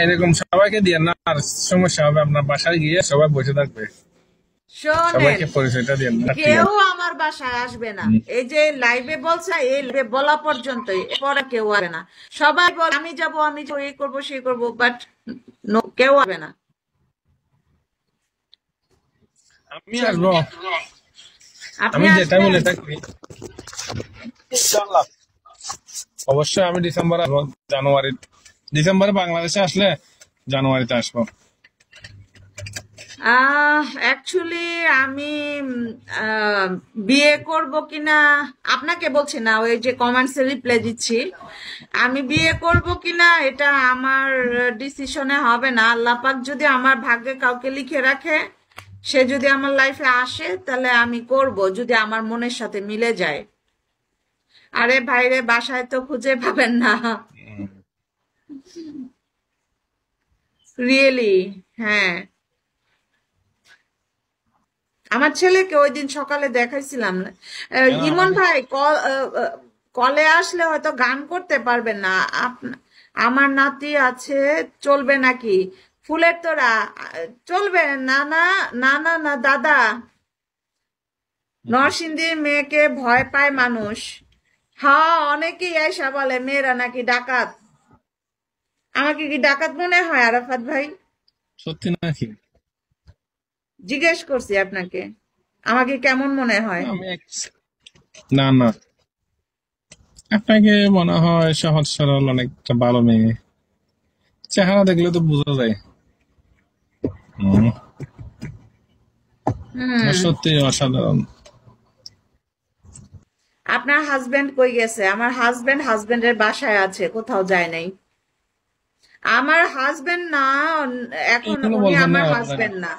এরকম সবাইকে দিয়ে না, আর সমস্যা হবে। আপনার বাসায় গিয়ে সবাই বসে থাকবে, শোনেন, সবাইকে পরিচয়টা দিয়ে না। কেউ আমার বাসায় আসবে না। এই যে লাইভে বলছে, এই লাইভে বলা পর্যন্তই, এরপরে কেউ আসবে না। সবাই বল আমি যাব, আমি যাবো, এই করবো সেই করবো, বাট কেউ আসবে না। আমি আসবো, আপনি আমি যেটা আসবেন? বলে থাকি ইনশাআল্লাহ। অবশ্যই আমি ডিসেম্বর আসবো, ডিসেম্বরে বাংলাদেশে আসলে জানুয়ারিতে আসবো। অ্যাকচুয়ালি আমি বিয়ে করব কিনা আপনাকে বলছি না, ওই যে কমেন্টসে রিপ্লাই দিচ্ছি। আমি বিয়ে করব কিনা এটা আমার ডিসিশনে হবে না। আল্লাহ পাক যদি আমার ভাগ্যে কাউকে লিখে রাখে, সে যদি আমার লাইফে আসে, তাহলে আমি করব, যদি আমার মনের সাথে মিলে যায়। আরে ভাইরে, বাসায় তো খুঁজে পাবেন না। রিয়েলি, হ্যাঁ। আমার ছেলেকে ওই দিন সকালে দেখাইছিলাম। ইমন ভাই কলে আসলে হয়তো গান করতে পারবেন না। আমার নাতি আছে, চলবে নাকি? ফুলের তোড়া চলবে না? না না না না দাদা, নরসিংদীর মেয়েকে ভয় পায় মানুষ। হ্যাঁ, অনেকেই এসা বলে মেয়েরা নাকি ডাকাত। আমাকে কি ডাকাত মনে হয় আরাফাত ভাই? সত্যি নাকি? জিজ্ঞেস করছি আপনাকে, আমাকে কেমন মনে হয়? না না, আপনাকে মনে হয় সহজ সরল, অনেকটা ভালো মেয়ে। চেহারা দেখলে তো বোঝা যায়। সত্যি অসাধারণ। আপনার হাজবেন্ড কই গেছে? আমার হাজবেন্ডের বাসায় আছে, কোথাও যায় নাই। আমার হাজবেন্ড না, এখন উনি আমার হাজবেন্ড না।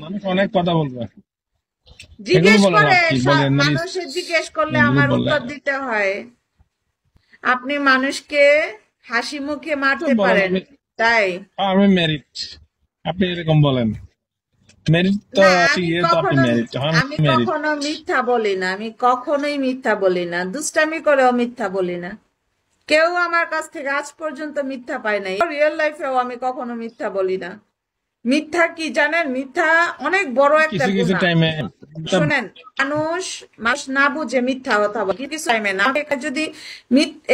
মানুষ অনেক কথা বলবে, জিজ্ঞেস করে, মানুষের জিজ্ঞেস করলে আমার উত্তর দিতে হয়। আপনি মানুষকে হাসি মুখে মারতে পারেন, তাই আমি মেরিট, আপনি এরকম বলেন। আমি কখনো মিথ্যা বলি না, আমি কখনোই মিথ্যা বলি না, দুষ্টামি করেও মিথ্যা বলি না। কেউ আমার কাছ থেকে আজ পর্যন্ত মিথ্যা পায় নাই। রিয়েল লাইফেও আমি কখনো মিথ্যা বলি না। মিথ্যা কি জানেন? মিথ্যা অনেক বড় একটা গুনাহ। শুনেন, মানুষ না বুঝে মিথ্যা কথা বলে কিছু টাইমে না। যদি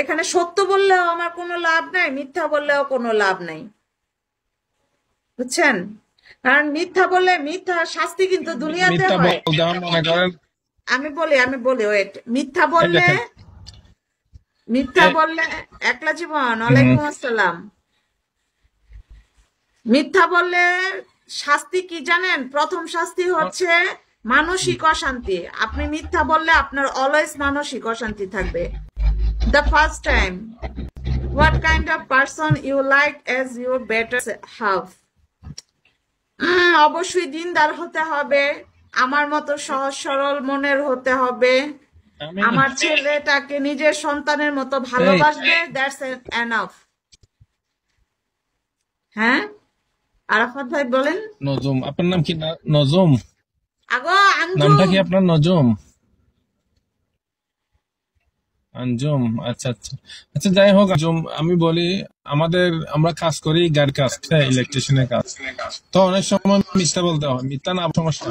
এখানে সত্য বললেও আমার কোনো লাভ নাই, মিথ্যা বললেও কোনো লাভ নাই, বুঝছেন? কারণ মিথ্যা বললে মিথ্যা শাস্তি কিন্তু দুনিয়াতে হয়। আমি বলি ওয়েট, মিথ্যা বললে একলা জীবন। ওয়ালাইকুম আসসালাম। মিথ্যা বললে শাস্তি কি জানেন? প্রথম শাস্তি হচ্ছে মানসিক অশান্তি। আপনি মিথ্যা বললে আপনার অলওয়েজ মানসিক অশান্তি থাকবে। The first time, what kind of person you like as your better half? অবশ্যই দিনদার হতে হবে, আমার মতো সহজ সরল মনের হতে হবে, আমার ছেলেটাকে নিজের সন্তানের মতো ভালোবাসবে, দ্যাটস এনাফ। হ্যাঁ, আরাফাত ভাই বলেন। নজম, আপনার নাম কি? নজম? নামটা কি আপনার? নজম, আঞ্জুম। আচ্ছা আচ্ছা আচ্ছা, যাই হোক আঞ্জুম, আমি বলি আমরা কাজ করি গাড়ির কাজ, ইলেকট্রিশিয়ানের কাজ। তো অনেক সময় মিথ্যা বলতে হয়। মিথ্যা না সমস্যা,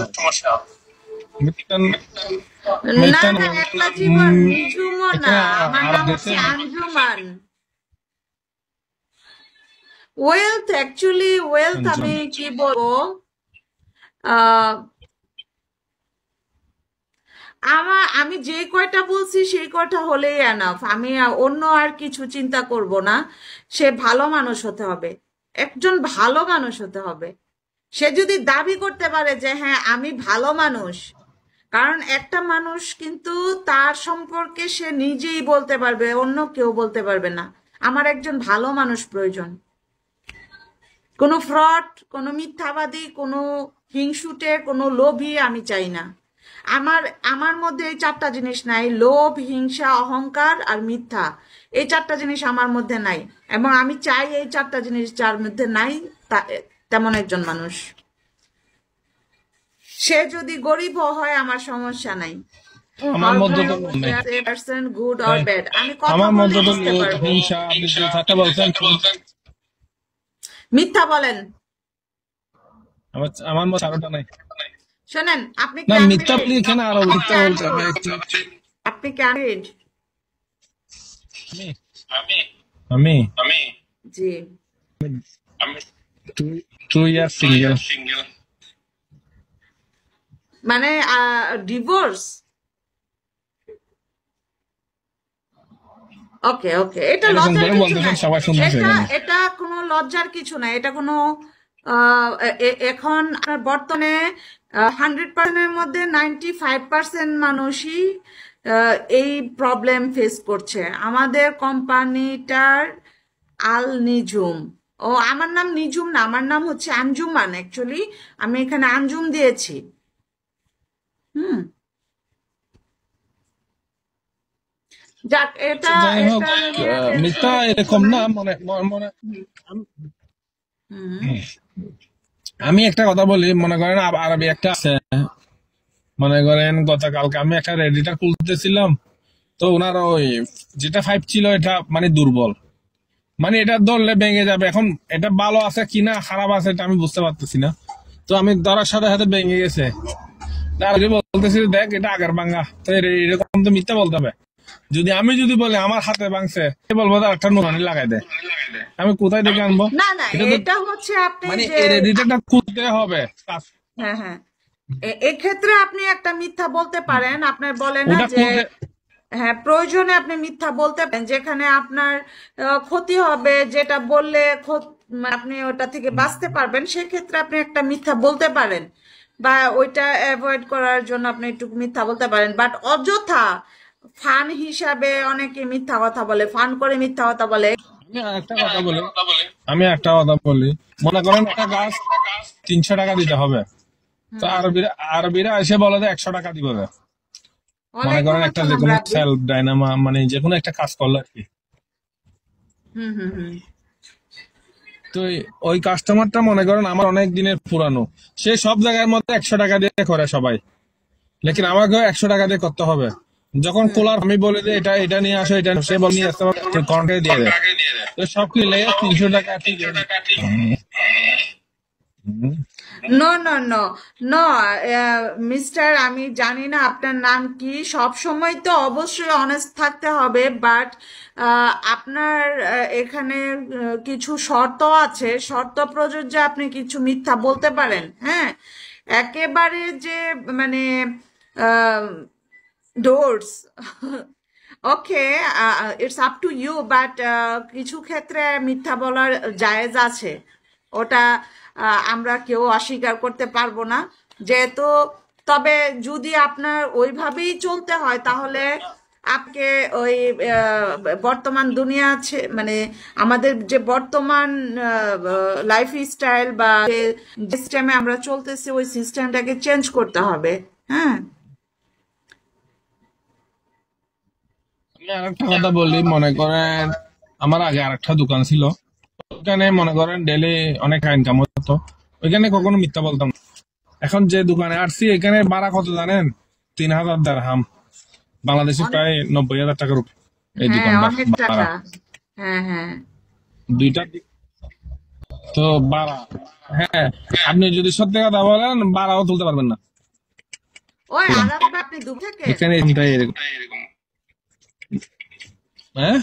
ওয়েলথ, অ্যাকচুয়ালি ওয়েলথ আমি কি বলবো, আমি যে কয়টা বলছি সেই কয়টা হলেই এনাফ। আমি অন্য আর কিছু চিন্তা করব না। সে ভালো মানুষ হতে হবে, একজন ভালো মানুষ হতে হবে। সে যদি দাবি করতে পারে যে হ্যাঁ আমি ভালো মানুষ, কারণ একটা মানুষ কিন্তু তার সম্পর্কে সে নিজেই বলতে পারবে, অন্য কেউ বলতে পারবে না। আমার একজন ভালো মানুষ প্রয়োজন, কোনো ফ্রড, কোনো মিথ্যাবাদী, কোনো হিংসুটে, কোনো লোভী আমি চাই না। আমার মধ্যে এই চারটা জিনিস নাই, লোভ, হিংসা, অহংকার আর মিথ্যা। এই চারটা জিনিস আমার মধ্যে নাই, এবং আমি চাই এই চারটা জিনিস যার মধ্যে নাই তেমন একজন মানুষ। সে যদি গরিব হয় আমার সমস্যা নাই, আমার মধ্যে তো গুড অর ব্যাড আমি কথা বলতে পারবো। মিথ্যা বলেন। আমার মতো আরোটা নাই। শোনেন, আপনি না কি মিথ্যা বলি আনমেরিড? এখানে আরো আপনি মিথ্যা কি বলতে হবে আনমেরিড? একটু। আপনি কি আনমেরিড? আমি আমি জি। 2 years সিঙ্গেল। মানে ডিভোর্স? ওকে ওকে, এটা এরকম লজ্জার করে কিছু বলতেছেন নাই। সবাই শুনতেছে এটা এখানে। এটা কোনো লজ্জার কিছু নাই, এটা কোনো এখন আপনার বর্তমানে 100%-এর মধ্যে 95% মানুষই এই প্রবলেম ফেস করছে। আমাদের কোম্পানিটার আল নিঝুম, ও আমার নাম নিঝুম না, আমার নাম হচ্ছে আঞ্জুমান। অ্যাকচুয়ালি আমি এখানে আঞ্জুম দিয়েছি। হুম। যাক, আচ্ছা এটা যাই হোক, এটা নিয়ে মিথ্যা টেনশনের কিছু এরকম নাই। না মনে মনে আমি হুম আমি একটা কথা বলি, মনে করেন আরবি একটা আছে, মনে করেন গতকালকে আমি একটা রেডিটা খুলতেছিলাম, তো ওনার ওই যেটা 5 ছিল এটা মানে দুর্বল, মানে এটা ধরলে ভেঙে যাবে। এখন এটা ভালো আছে কিনা খারাপ আছে এটা আমি বুঝতে পারতেছি না। তো আমি ধরার সাথে সাথে ভেঙে গেছে। আর আমি বলতেছি দেখ এটা আগের ভাঙা, তো এরকম তো মিথ্যা বলতে হবে। যদি বলি আমার হাতে ভাঙছে, সে বলবো তার একটা নুরানি লাগাই দে, আমি কোথায় থেকে আনবো? না না, এটা তো এটা হচ্ছে আপনি মানে যে এর এডিটরটা খুঁজতে হবে। হ্যাঁ হ্যাঁ, এক্ষেত্রে আপনি একটা মিথ্যা বলতে পারেন। আপনার বলে না ওটা যে খুঁজতে হ্যাঁ, প্রয়োজনে আপনি মিথ্যা বলতে পারেন, যেখানে আপনার ক্ষতি হবে, যেটা বললে আপনি ওটা থেকে বাঁচতে পারবেন, সেক্ষেত্রে আপনি একটা মিথ্যা বলতে পারেন, বা ওইটা অ্যাভয়েড করার জন্য আপনি একটু মিথ্যা বলতে পারেন। বাট অযথা ফান হিসাবে অনেকে মিথ্যা কথা বলে, ফান করে মিথ্যা কথা বলে। আমি একটা কথা বলি, মনে করেন একটা গাছ 300 টাকা দিতে হবে, তো হুম। আরবিরা এসে বলে যে 100 টাকা দিবে। মনে ওয়ালাইকুম করেন একটা যে আসসালাম কোনো রাবি। সেলফ ডাইনামা মানে যে কোনো একটা কাজ করলে আর কি, হুম হুম হুম। তো ওই কাস্টমারটা মনে করেন আমার অনেক দিনের পুরানো, সে সব জায়গার মধ্যে 100 টাকা দিয়ে করে সবাই, লেকিন হুম আমাকে 100 টাকা দিয়ে করতে হবে। যখন হুম। খোলার আমি বলি যে এটা এটা নিয়ে আসো, এটা সে বল নিয়ে আসতে হবে, কন্ট্রাক্ট দিয়ে দেয়। তো সব কি লেগে 300 টাকা ঠিক আছে। হুম। No no no no, mister, আমি জানি না আপনার নাম কি। সব সময় তো অবশ্যই অনেস্ট থাকতে হবে, বাট আপনার এখানে কিছু শর্ত আছে, শর্ত প্রযোজ্য আপনি কিছু মিথ্যা বলতে পারেন। হ্যাঁ, একেবারে যে মানে ডোরস okay, it's up to you, but কিছু ক্ষেত্রে মিথ্যা বলার জায়েজ আছে। ওটা আমরা কেউ অস্বীকার করতে পারবো না, যেহেতু। তবে যদি আপনার ওইভাবেই চলতে হয়, তাহলে আপনি ওই বর্তমান দুনিয়া আছে, মানে আমাদের যে বর্তমান লাইফ স্টাইল বা যে সিস্টেমে আমরা চলতেছি, ওই সিস্টেমটাকে চেঞ্জ করতে হবে। হ্যাঁ। আমি আরেকটা কথা বলি, মনে করেন আমার আগে আরেকটা দোকান ছিল, ওখানে মনে করেন ডেলি অনেক ইনকাম হতো, ওইখানে কখনো মিথ্যা বলতাম না। এখন যে দোকানে আসছি এখানে ভাড়া কত জানেন? 3,000 দিরহাম, বাংলাদেশে অনেক। প্রায় 90,000 টাকার উপর এই হ্যাঁ, দোকানটা অনেক ভাড়া। টাকা। হ্যাঁ হ্যাঁ। দুইটা তো ভাড়া, হ্যাঁ, আপনি যদি সত্যি কথা বলেন ভাড়াও তুলতে পারবেন না ওই এরকম। আরব, আপনি দুবাই থাকেন? এখানে এখানটাই এরকম। হ্যাঁ,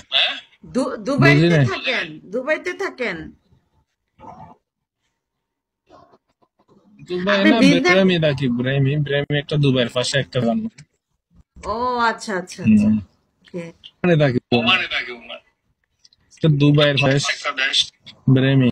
বুঝি দুবাইতে নাই। থাকেন? দুবাইতে থাকেন? দুবাই আপনি না, বিজনেস? ব্রেমি থাকি, ব্রেমি একটা দুবাইয়ের পাশে একটা গান। ও আচ্ছা আচ্ছা আচ্ছা। ওকে। ওখানে থাকি, তো দুবাইয়ের পাশে ব্রেমি।